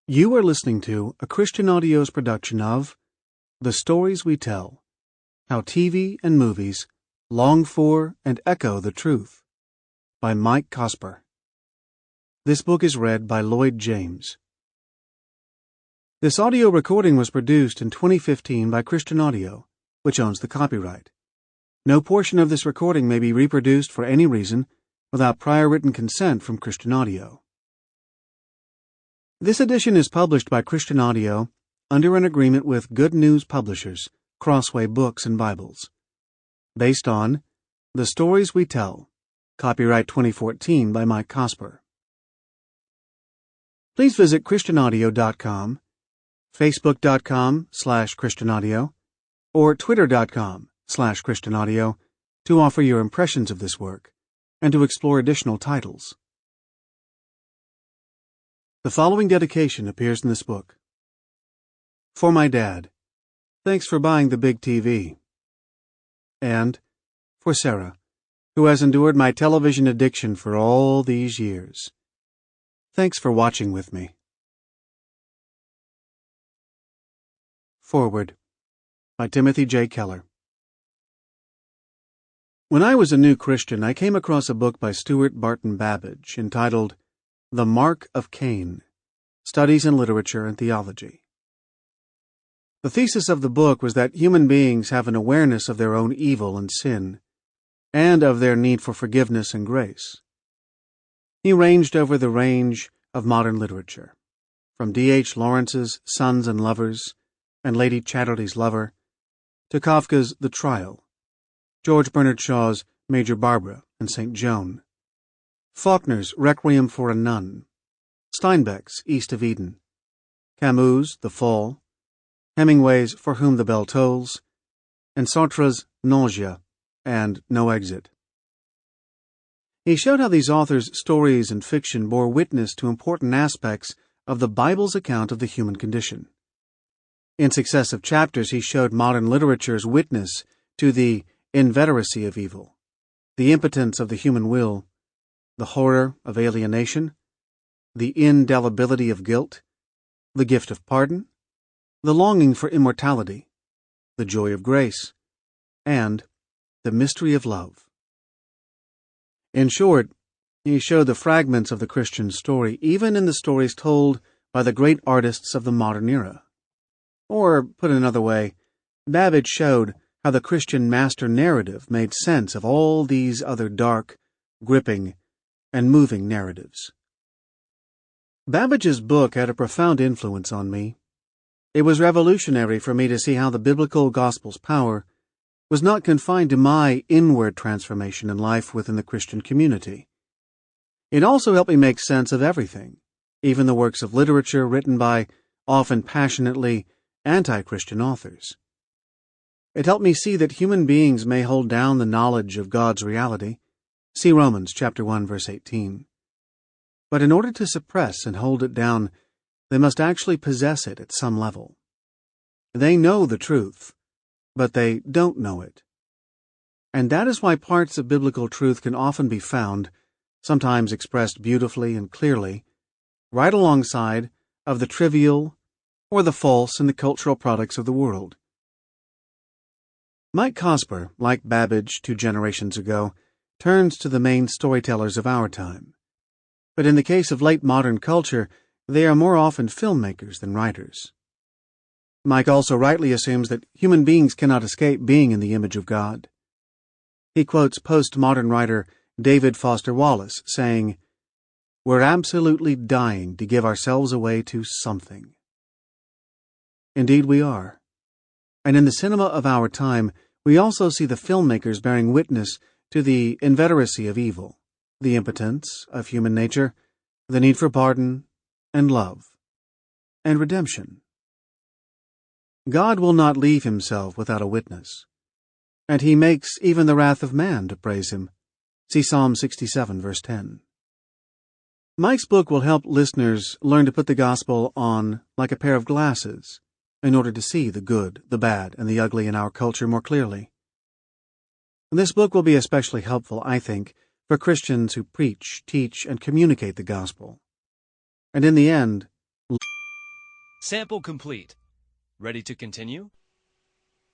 You are listening to a Christian Audio's production of The Stories We Tell, How TV and Movies Long for and Echo the Truth by Mike Cosper. This book is read by Lloyd James. This audio recording was produced in 2015 by Christian Audio, which owns the copyright. No portion of this recording may be reproduced for any reason without prior written consent from Christian Audio. This edition is published by Christian Audio under an agreement with Good News Publishers, Crossway Books and Bibles. Based on The Stories We Tell, copyright 2014 by Mike Cosper. Please visit christianaudio.com, facebook.com/christianaudio, or twitter.com/christianaudio to offer your impressions of this work and to explore additional titles. The following dedication appears in this book. For my dad, thanks for buying the big TV. And for Sarah, who has endured my television addiction for all these years. Thanks for watching with me. Foreword by Timothy J. Keller. When I was a new Christian, I came across a book by Stuart Barton Babbage entitled The Mark of Cain, Studies in Literature and Theology. The thesis of the book was that human beings have an awareness of their own evil and sin, and of their need for forgiveness and grace. He ranged over the range of modern literature, from D.H. Lawrence's Sons and Lovers and Lady Chatterley's Lover, to Kafka's The Trial, George Bernard Shaw's Major Barbara and St. Joan, Faulkner's Requiem for a Nun, Steinbeck's East of Eden, Camus' The Fall, Hemingway's For Whom the Bell Tolls, and Sartre's Nausea and No Exit. He showed how these authors' stories and fiction bore witness to important aspects of the Bible's account of the human condition. In successive chapters, he showed modern literature's witness to the inveteracy of evil, the impotence of the human will, the horror of alienation, the indelibility of guilt, the gift of pardon, the longing for immortality, the joy of grace, and the mystery of love. In short, he showed the fragments of the Christian story even in the stories told by the great artists of the modern era. Or, put another way, Babbage showed how the Christian master narrative made sense of all these other dark, gripping, and moving narratives. Babbage's book had a profound influence on me. It was revolutionary for me to see how the biblical gospel's power was not confined to my inward transformation in life within the Christian community. It also helped me make sense of everything, even the works of literature written by often passionately anti-Christian authors. It helped me see that human beings may hold down the knowledge of God's reality. See Romans chapter 1, verse 18. But in order to suppress and hold it down, they must actually possess it at some level. They know the truth, but they don't know it. And that is why parts of biblical truth can often be found, sometimes expressed beautifully and clearly, right alongside of the trivial or the false in the cultural products of the world. Mike Cosper, like Babbage 2 generations ago, turns to the main storytellers of our time. But in the case of late modern culture, they are more often filmmakers than writers. Mike also rightly assumes that human beings cannot escape being in the image of God. He quotes postmodern writer David Foster Wallace saying, "We're absolutely dying to give ourselves away to something." Indeed we are. And in the cinema of our time, we also see the filmmakers bearing witness to the inveteracy of evil, the impotence of human nature, the need for pardon, and love, and redemption. God will not leave himself without a witness, and he makes even the wrath of man to praise him. See Psalm 67, verse 10. Mike's book will help listeners learn to put the gospel on like a pair of glasses in order to see the good, the bad, and the ugly in our culture more clearly. This book will be especially helpful, I think, for Christians who preach, teach, and communicate the gospel. And in the end, Sample complete. Ready to continue?